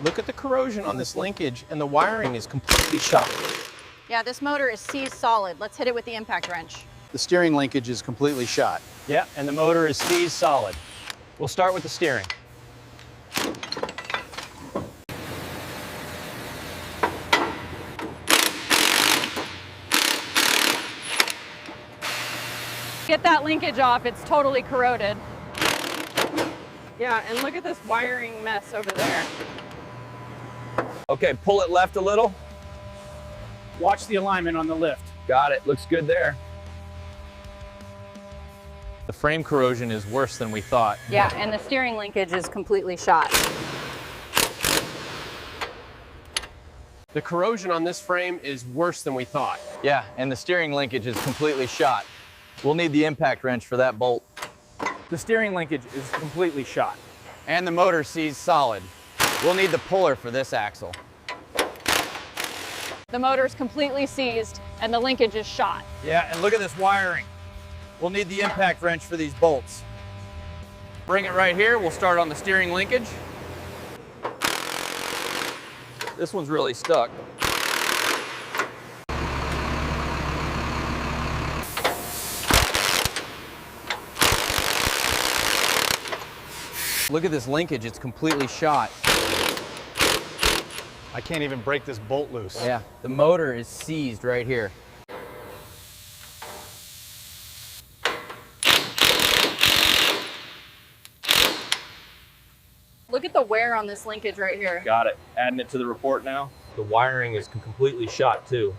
Look at the corrosion on this linkage, and the wiring is completely shot. Yeah, this motor is seized solid. Let's hit it with the impact wrench. The steering linkage is completely shot. Yeah, and the motor is seized solid. We'll start with the steering. Get that linkage off, it's totally corroded. Yeah, and look at this wiring mess over there. Okay, pull it left a little. Watch the alignment on the lift. Got it, looks good there. The frame corrosion is worse than we thought. Yeah, and the steering linkage is completely shot. The corrosion on this frame is worse than we thought. Yeah, and the steering linkage is completely shot. We'll need the impact wrench for that bolt. The steering linkage is completely shot. And the motor seized solid. We'll need the puller for this axle. The motor's completely seized and the linkage is shot. Yeah, and look at this wiring. We'll need the impact wrench for these bolts. Bring it right here. We'll start on the steering linkage. This one's really stuck. Look at this linkage, it's completely shot. I can't even break this bolt loose. Yeah, the motor is seized right here. Look at the wear on this linkage right here. Got it. Adding it to the report now. The wiring is completely shot too.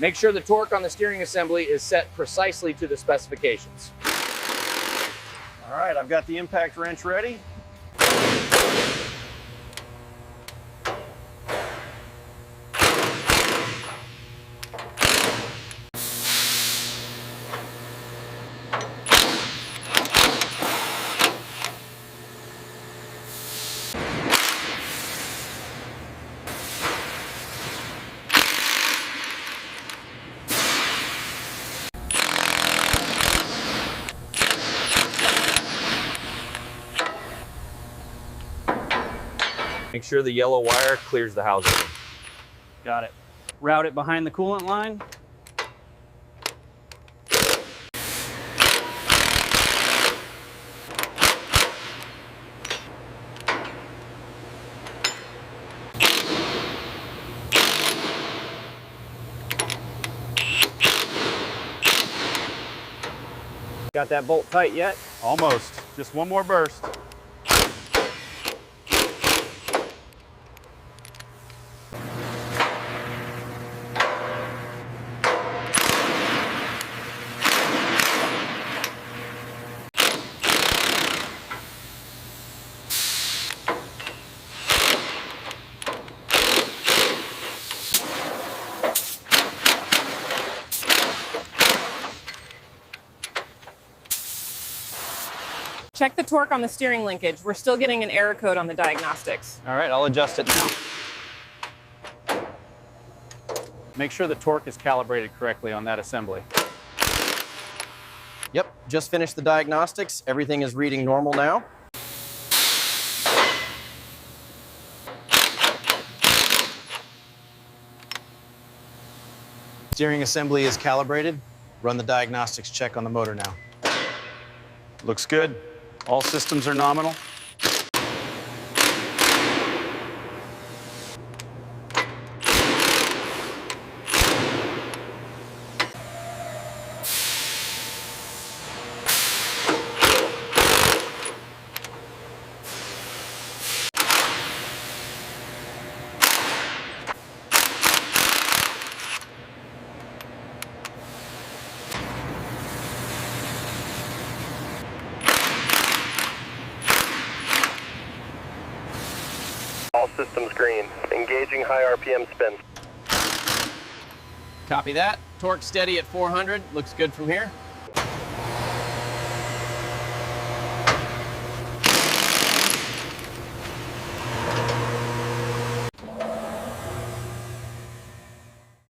Make sure the torque on the steering assembly is set precisely to the specifications. All right, I've got the impact wrench ready. Make sure the yellow wire clears the housing. Got it. Route it behind the coolant line. Got that bolt tight yet? Almost. Just one more burst. Check the torque on the steering linkage. We're still getting an error code on the diagnostics. All right, I'll adjust it now. Make sure the torque is calibrated correctly on that assembly. Yep, just finished the diagnostics. Everything is reading normal now. Steering assembly is calibrated. Run the diagnostics check on the motor now. Looks good. All systems are nominal. All systems green. Engaging high RPM spin. Copy that. Torque steady at 400. Looks good from here.